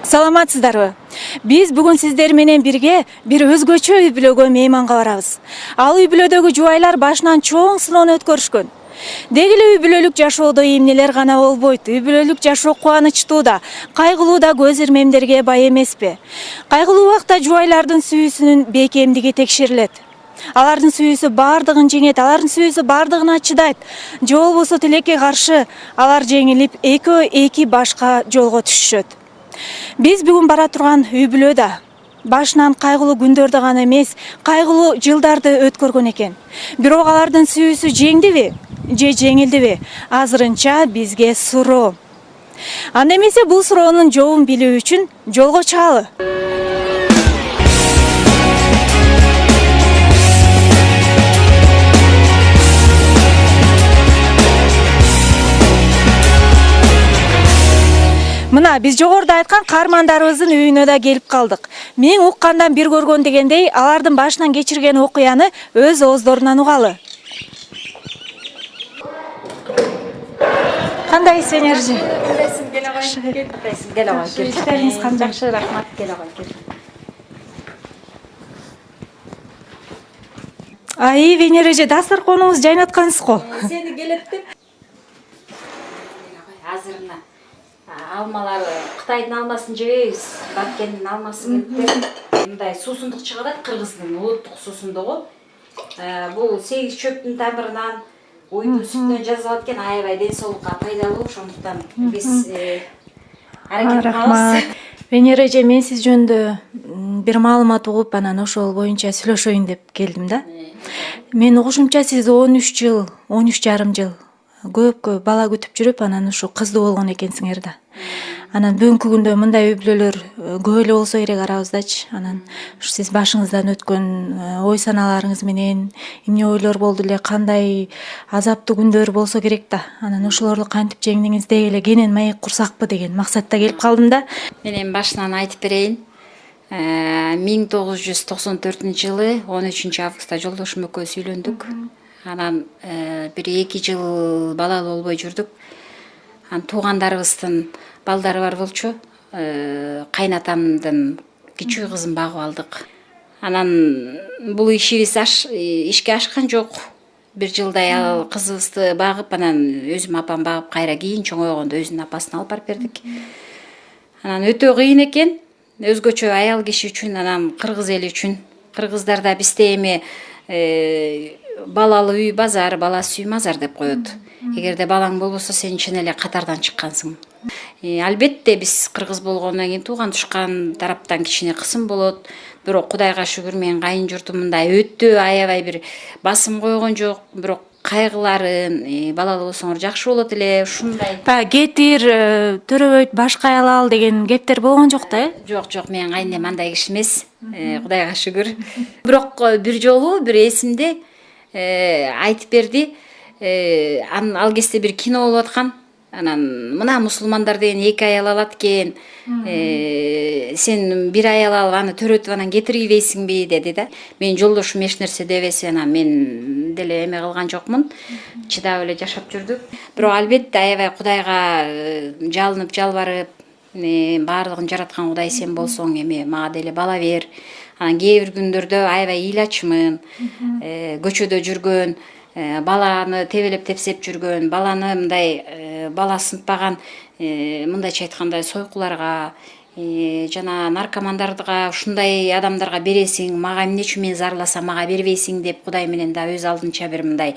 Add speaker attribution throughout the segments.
Speaker 1: Саламатсыздарбы? Биз бүгүн сиздер менен бирге бир өзгөчө үй бүлөгө мейманга барабыз. Ал үй бүлөдөгү жубайлар башынан чоң сыноону өткөрүшкөн. Деги эле үй бүлөлүк жашоодо эмнелер гана болбойт. Үй бүлөлүк жашоо кубанычтуу да, кайгылуу да көз ирмемдерге бай эмеспи. Кайгылуу убакта жубайлардын сүйүүсүнүн бейкемдиги текшерилет. Алардын сүйүүсү бардыгын жеңет, алардын сүйүүсү бардыгына чыдайт. Же болбосо тилекке каршы алар жеңилип, экөө эки башка жолго түшүшөт. Биз бүгүн бара турган үй бүлөдө башынан кайгылуу күндөрдү гана эмес, кайгылуу жылдарды өткөргөн экен. Бирок алардын сүйүүсү жеңдиби же жеңилдиби? Азырынча бизге суроо. Анда эмесе бул суроонун жообун билүү үчүн жолго чыгалы. Мына биз жогоруда айткан каармандарыбыздын үйүнө да келип калдык. Мен уккандан бир көргөн дегендей, алардын башынан кечирген окуяны өз ооздорунан угалы. Кандайсыз, Венерже?
Speaker 2: Кел ага, кел.
Speaker 1: Иштериңиз кандай?
Speaker 2: Жакшы, рахмат, кел ага, кел.
Speaker 1: Ай, Венереже, дасторконуңузду жайнаткансыз го.
Speaker 2: Сени келет деп. Азырына алмалар Кытайдын алмасын жебейбиз. Баккендин алмасы келип. Мындай суусундук чыгат, Кыргыздын улуттук суусундугу. Бул 8 чөптүн тамырынан, уйдун сүтүнөн жасалат экен, аябай ден соолукка пайдалуу, ошондуктан биз аракет кылабыз.
Speaker 1: Венереже, мен сиз жөнүндө бир маалымат угуп, анан ошол боюнча сүйлөшөйүн деп келдим да. Мен угушумча сиз 13 жыл, 13 жарым жыл көп бала күтүп жүрүп, анан ушу кыздуу болгон экенсиңер да. Анан бүгүнкү күндө мындай үй бүлөлөр көп эле болсо керек арабыздачы. Анан ушу сиз башыңыздан өткөн ой саналарыңыз менен эмне ойлор болду эле, кандай азаптуу күндөр болсо керек да. Анан ошолорду кантип жеңдиңиз деги эле кенен маек курсакпы деген максатта келип калдым да.
Speaker 2: Мен эми башынан айтып берейин. 1994-жылы 13 августта жолдошум экөөбүз үйлөндүк. Анан бир 2 жыл балалуу болбой жүрдүк. Анан туугандарыбыздын балдары бар болчу. Кайнатамдын кичүү кызын багып алдык. Анан бул ишибиз ишке ашкан жок. Бир жылдай ал кызыбызды багып, анан өзүм апам багып, кайра кийин чоңойгондо өзүнүн апасына алып барып бердик. Анан өтө кыйын экен. Өзгөчө аял киши үчүн, анан кыргыз эли үчүн. Кыргыздарда бизде эми балалуу үй базар, баласыз үй мазар деп коет. Эгерде балаң болбосо сен чын эле катардан чыккансың. Албетте биз кыргыз болгондон кийин тууган тушкан тараптан кичине кысым болот. Бирок Кудайга шүгүр, мен кайын журтум мындай өтө аябай бир басым койгон жок. Бирок кайгыларын балалуу болсоңор жакшы болот эле, ушундай.
Speaker 1: Кетир, төрөбөйт, башка алал деген кептер болгон жок да,
Speaker 2: Жок, мен кайынем андай киши эмес. Кудайга шүгүр. Бирок бир жолу бир эсимде айтып берди. Ал кезде бир кино болуп аткан. Анан мына мусулмандар деген 2 аял алат экен. Сен бир аял алып аны төрөтүп анан кетирбейсиңби деди да. Мен жолдошум эч нерсе дебесе, анан мен деле эме кылган жокмун. Чыдап эле жашап жүрдүк. Бирок албетте аябай Кудайга жалынып, жалбарып, баардыгын жараткан Кудай сен болсоң, эми мага деле бала бер. Анан кээ бир күндөрдө аябай ыйлачмын. Көчөдө жүргөн, баланы тебелеп тепсеп жүргөн, баланы мындай бала сынтпаган, мындайча айтканда сойкуларга, жана наркомандардыга, ушундай адамдарга бересиң, мага эмне үчүн мен зарласам мага бербейсиң деп Кудай менен да өз алдынча бир мындай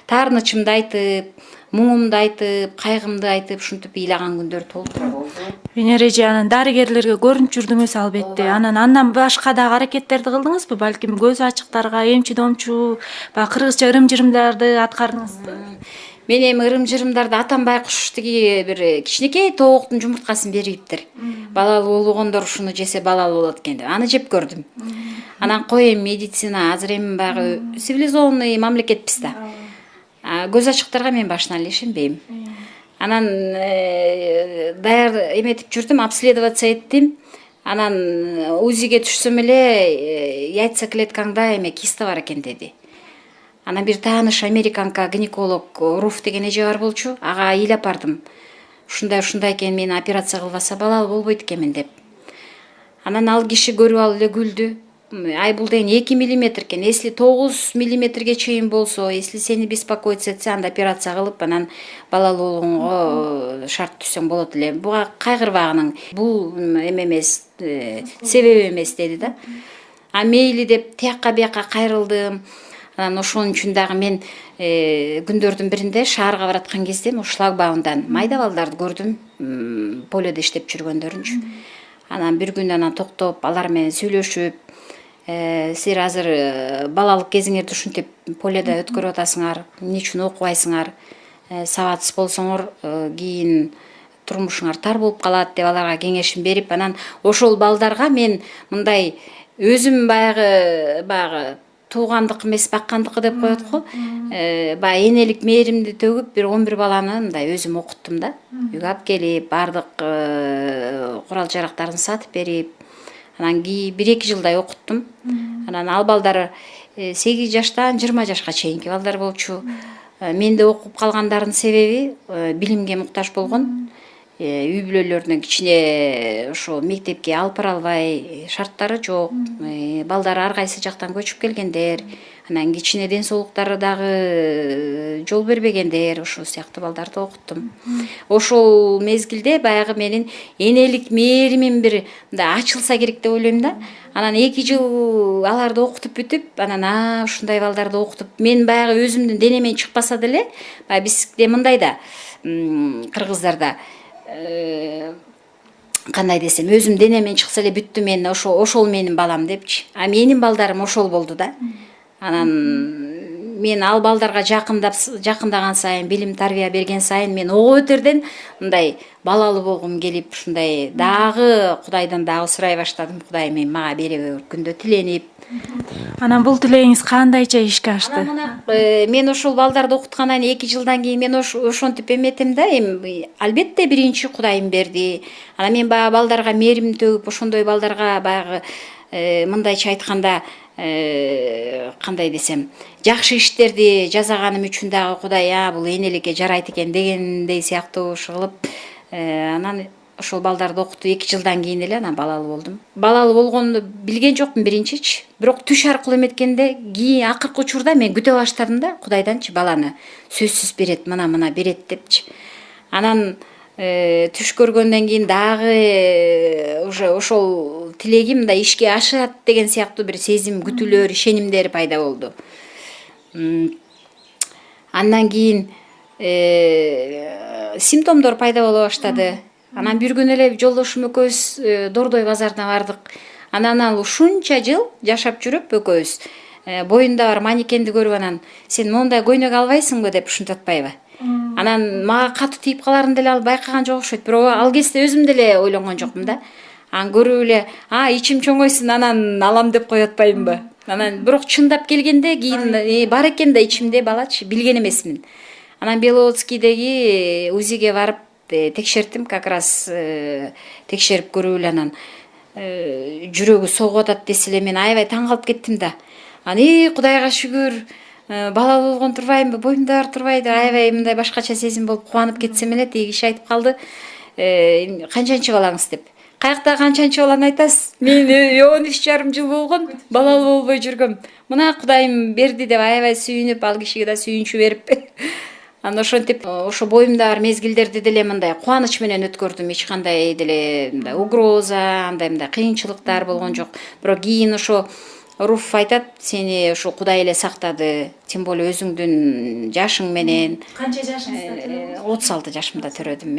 Speaker 2: таарынычымды айтып, муңумду айтып, кайгымды айтып, ушинтип ыйлаган күндөр толтура болду.
Speaker 1: Венереже, анан дарыгерлерге көрүнүп жүрдүңүз албетте. Андан башка дагы аракеттерди кылдыңызбы? Балким көз ачыктарга, эмчи-домчу, баягы кыргызча ырым-жырымдарды аткардыңызбы?
Speaker 2: Мен эми ырым-жырымдарды атам байкуш тиги бир кичинекей тооктун жумурткасын бериптир. Балалуу болгондор ушуну жесе балалуу болот экен деп. Аны жеп көрдүм. Анан кой эми медицина, азыр эми баягы цивилизованный мамлекетпиз да. Көз ачыктарга мен башынан эле ишенбейм. Анан даяр эметип жүрдүм, обследоваться эттим. Анан УЗИге түшсөм эле яйца клеткаңда эме киста бар экен деди. Анан бир тааныш американка гинеколог Руф деген эже бар болчу. Ага ыйлап бардым. Ушундай экен, мени операция кылбаса балалуу болбойт экенмин деп. Анан ал киши көрүп алып эле күлдү. Ай бул деген 2 миллиметр экен. Если 9 миллиметрге чейин болсо, если сени беспокоить этсе, анда операция кылып, анан балалуу болгонго шарт түзсөң болот эле. Буга кайгырбагының. Бул эме эмес, себеп эмес деди да. А мейли деп тиякка бияка кайрылдым. Анан ошонун үчүн дагы мен күндөрдүн биринде шаарга бараткан кезде шлагбаумдан майда балдарды көрдүм, полиодо иштеп жүргөндөрүнчү. Анан бир күн анан токтоп, алар менен сүйлөшүп, силер азыр балалык кезиңерди ушинтип полиодо өткөрүп атасыңар, эмне үчүн окубайсыңар, сабатсыз болсоңор кийин турмушуңар тар болуп калат деп аларга кеңешин берип, анан ошол балдарга мен мындай өзүм баягы туугандык эмес баккандыкы деп коет го. Баягы энелик мээримди төгүп, бир 11 баланы мындай өзүм окуттум да. Үйгө алып келип, бардык курал жарактарын сатып берип, анан 1-2 жылдай окуттум. Анан ал балдар 8 жаштан 20 жашка чейинки балдар болчу. Менде окуп калгандардын себеби билимге муктаж болгон. Үй бүлөлөрүнөн кичине ошо мектепке алып бара албай, шарттары жок. Балдары ар кайсы жактан көчүп келгендер, анан кичине ден соолуктары дагы жол бербегендер, ошол сыяктуу балдарды окуттум. Ошол мезгилде баягы менин энелик мээримим бир мындай ачылса керек деп ойлойм да. Анан 2 жыл аларды окутуп бүтүп, анан ушундай балдарды окутуп, мен баягы өзүмдүн денемен чыкпаса деле, баягы бизде мындай да, кыргыздарда кандай десем, өзүм денемен чыкса эле бүттү, мен ошол менин балам депчи. А менин балдарым ошол болду да. Анан мен ал балдарга жакындаган сайын, билим тарбия берген сайын, мен ого өтерден мындай балалуу болгум келип, ушундай дагы Кудайдан дагы сурай баштадым. Кудай мага бере бер күндө тиленип.
Speaker 1: Анан бул тилегиңиз кандайча ишке ашты?
Speaker 2: Мен ошол балдарды окуткандан 2 жылдан кийин мен ошентип эметем да, эми албетте биринчи Кудайым берди. Анан мен баягы балдарга мээрим төгүп, ошондой балдарга баягы мындайча айтканда, кандай десем, жакшы иштерди жасаганым үчүн дагы Кудай бул энеликке жарайт экен дегендей сыяктуу кылып, анан ошол балдарды окутту. 2 жылдан кийин эле анан балалуу болдум. Балалуу болгонду билген жокмун биринчичи. Бирок түш аркылуу эметкенде, кийин акыркы учурда мен күтө баштадым да, Кудайданчы баланы сөзсүз берет, мына берет депчи. Анан түш көргөндөн кийин дагы уже ошол тилегим мындай ишке ашат деген сыяктуу бир сезим, күтүүлөр, ишенимдер пайда болду. Андан кийин симптомдор пайда боло баштады. Анан бир күн эле жолдошум экөөбүз Дордой базарына бардык. Анан ал ушунча жыл жашап жүрүп экөөбүз боюнда бар манекенди көрүп, анан сен мондай көйнөк албайсыңбы деп ушинтип атпайбы. Анан мага катуу тийип каларын деле ал байкаган жок окшойт. Бирок ал кезде өзүм деле ойлонгон жокмун да. Анан көрүп эле, ичим чоңойсун, анан алам деп коюп атпаймынбы. Анан бирок чындап келгенде кийин бар экен да ичимде, балачы, билген эмесмин. Анан Беловодскийдеги УЗИге барып текшерттим, как раз текшерип көрүп эле анан жүрөгү согуп атат десе эле мен аябай таң калып кеттим да. Анан Кудайга шүгүр, балалуу болгон турбаймынбы, боюмда бар турбайбы, аябай мындай башкача сезим болуп кубанып кетсем эле, тиги киши айтып калды, канчанчы балаңыз деп. Каякта канчанчы баланы айтасыз? Мен 13,5 жыл болгон балалуу болбой жүргөм. Мына Кудайым берди деп аябай сүйүнүп, ал кишиге да сүйүнчү берип. Анан ошентип ошо боюмда бар мезгилдерди деле мындай кубаныч менен өткөрдүм. Эч кандай деле мындай угроза, андай кыйынчылыктар болгон жок. Бирок кийин ошо Руф айтат, сени ошо Кудай эле сактады, тем более өзүңдүн жашың менен.
Speaker 1: Канча жашыңызда?
Speaker 2: 36 жашымда төрөдүм.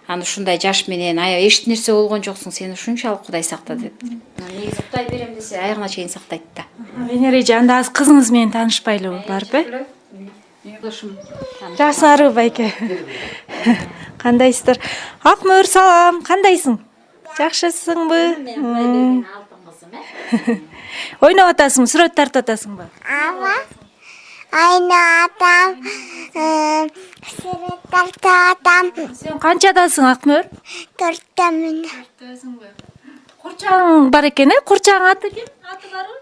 Speaker 2: Анан ушундай жаш менен аябай эч нерсе болгон жоксуң, сени ушунчалык Кудай сактады деп. Негизи Кудай берем десе аягына чейин сактайт да.
Speaker 1: Венера эже, анда азыр кызыңыз менен таанышпайлыбы, барбы?
Speaker 2: Жолдошум.
Speaker 1: Жакшысыңарбы байке? Кандайсыздар? Акмөр, салам, кандайсың? Жакшысыңбы? Ойноп атасыңбы, сүрөт тартып атасыңбы?
Speaker 3: Ава, ойнатам, сүрөт тартам.
Speaker 1: Сен канчадасың, Акмөр?
Speaker 3: 4-төмүн.
Speaker 1: Курчагың бар экен, Курчагың аты ким? Аты барбы?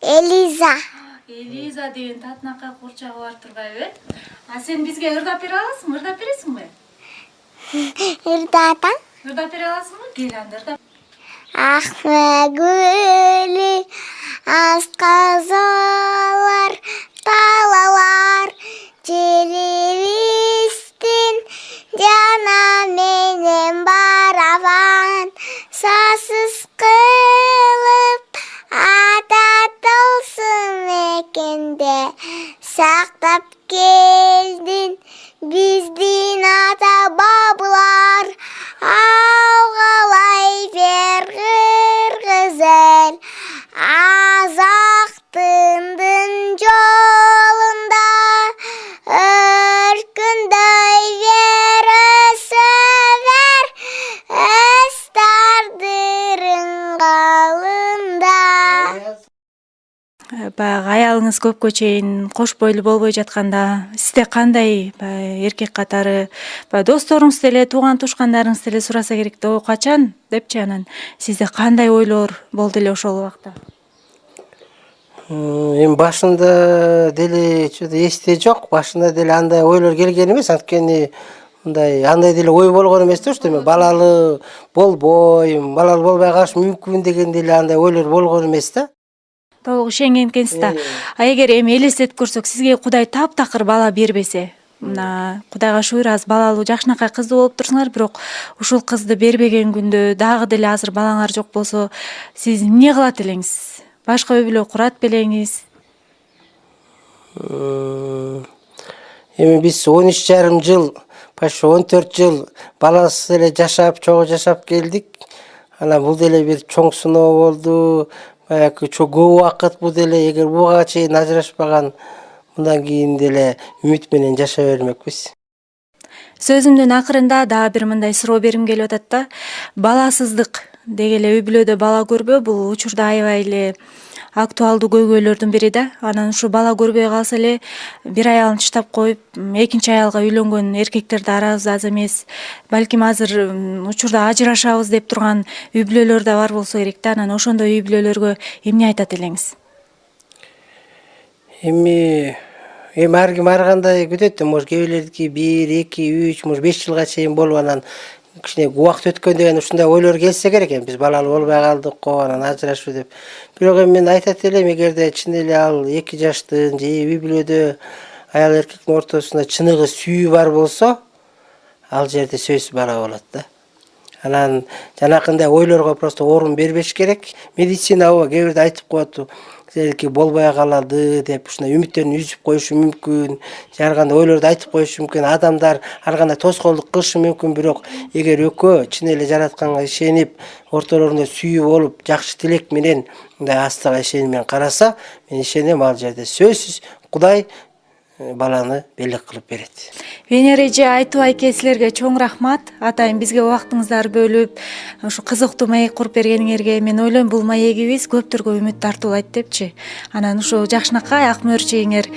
Speaker 3: Элиза.
Speaker 1: Элиза деген татынакай курчагы бар турбайбы? Сен бизге ырдап бере аласыңбы? Ырдап бересиңби?
Speaker 3: Ырдатам.
Speaker 1: Ырдап бере аласыңбы? Кел анда ырдап.
Speaker 3: Ахме гүлі, асқазалар, талалар, телевизтен жана менен барабан, сасыз кылып ата тылсым экенде сактап келдин биздин ата бабылар. Алгалай бер кыргызел азактындын жолунда өркүндөй бер өсө бер өз тагдырың калында.
Speaker 1: Баягы аялыңыз көпкө чейин кош бойлуу болбой жатканда сизде кандай эркек катары досторуңуз деле тууган тушкандарыңыз деле сураса керек да качан депчи, анан сизде кандай ойлор болду эле ошол убакта?
Speaker 4: Эми башында деле эсте жок, башында деле андай ойлор келген эмес, анткени андай деле ой болгон эмес да, что эми балалуу болбойм, балалуу болбой калыш мүмкүн деген деле андай ойлор болгон эмес да.
Speaker 1: Толук ишенген экенсиз да. Эгер эми элестетип көрсөк, сизге Кудай таптакыр бала бербесе, мына Кудайга шүгүр азыр балалуу жакшынакай кыздуу болуп турсуңар, бирок ушул кызды бербеген күндө дагы деле азыр балаңар жок болсо, сиз эмне кылат элеңиз? Башка үй бүлө курат белеңиз?
Speaker 4: Эми биз 13,5 жыл, почти 14 жыл баласыз эле жашап, чогуу жашап келдик. Анан бул деле бир чоң сыноо болду. Баягы көп убакыт бул деле эгер буга чейин ажырашпаган, мындан кийин деле үмүт менен жашай бермекпиз.
Speaker 1: Сөзүмдүн акырында дагы бир мындай суроо берим келип атат да. Баласыздык деги эле үй бүлөдө бала көрбөө бул учурда аябай эле актуалдуу көйгөйлөрдүн бири да. Анан ушу бала көрбөй калса эле бир аялын таштап коюп, экинчи аялга үйлөнгөн эркектер да аз эмес. Балким азыр учурда ажырашабыз деп турган үй бүлөлөр да бар болсо керек да. Анан ошондой үй бүлөлөргө эмне айтат элеңиз?
Speaker 4: Эми ар ким ар кандай күтөт, может кээ бирлердики 1, 2, 3, может 5 жылга чейин болуп анан кичине убакыт өткөндөн кийин ушундай ойлор келсе керек эми, биз балалуу болбой калдык го, анан ажырашуу деп. Бирок эми мен айтат элем, эгерде чын эле ал 2 жаштын же үй бүлөдө аял эркектин ортосунда чыныгы сүйүү бар болсо, ал жерде сөзсүз бала болот да. Анан жанакындай ойлорго просто орун бербеш керек. Медицина кээ бирде айтып коет, сеники болбой калады деп, ушундай үмүттөрүн үзүп коюшу мүмкүн, ар кандай ойлорду айтып коюшу мүмкүн, адамдар ар кандай тоскоолдук кылышы мүмкүн, бирок эгер экөө чын эле жаратканга ишенип, ортолорунда сүйүү болуп, жакшы тилек менен мындай астыга ишеним менен караса, мен ишенем ал жерде сөзсүз Кудай баланы белек кылып берет.
Speaker 1: Венера эже, Айтуу айке, силерге чоң рахмат. Атайын бизге убактыңыздарды бөлүп, ушу кызыктуу маек куруп бергениңерге. Мен ойлойм, бул маегибиз көптөргө үмүт тартуулайт депчи. Анан ушу жакшынакай ак мөөрчөйүңөр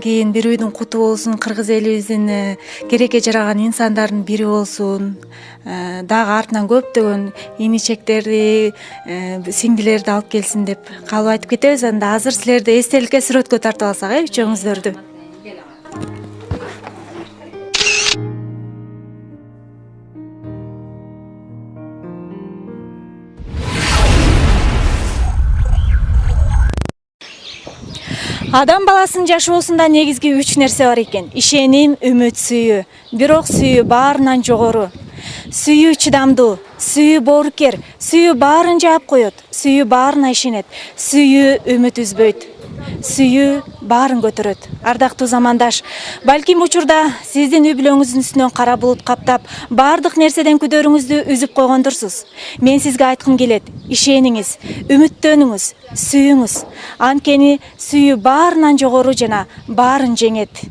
Speaker 1: кийин бир үйдүн куту болсун, кыргыз элибиздин керекке жараган инсандардын бири болсун. Дагы артынан көптөгөн иничектерди, сиңдилерди алып келсин деп калып айтып кетебиз. Анда азыр силерди эстеликке сүрөткө тартып алсак, үчөөңүздөрдү. Адам баласынын жашоосунда негизги 3 нерсе бар экен. Ишеним, үмүт, сүйүү. Бирок сүйүү баарынан жогору. Сүйүү чыдамдуу, сүйүү боорукер, сүйүү баарын жаап коет, сүйүү баарына ишенет, сүйүү үмүт үзбөйт. Сүйүү баарын көтөрөт. Ардактуу замандаш, балким учурда сиздин үй бүлөңүздүн үстүнөн кара булут каптап, баардык нерседен күдөрүңүздү үзүп койгондурсуз. Мен сизге айткым келет: ишениңиз, үмүттөнүңүз, сүйүңүз. Анткени сүйүү баарынан жогору жана баарын жеңет.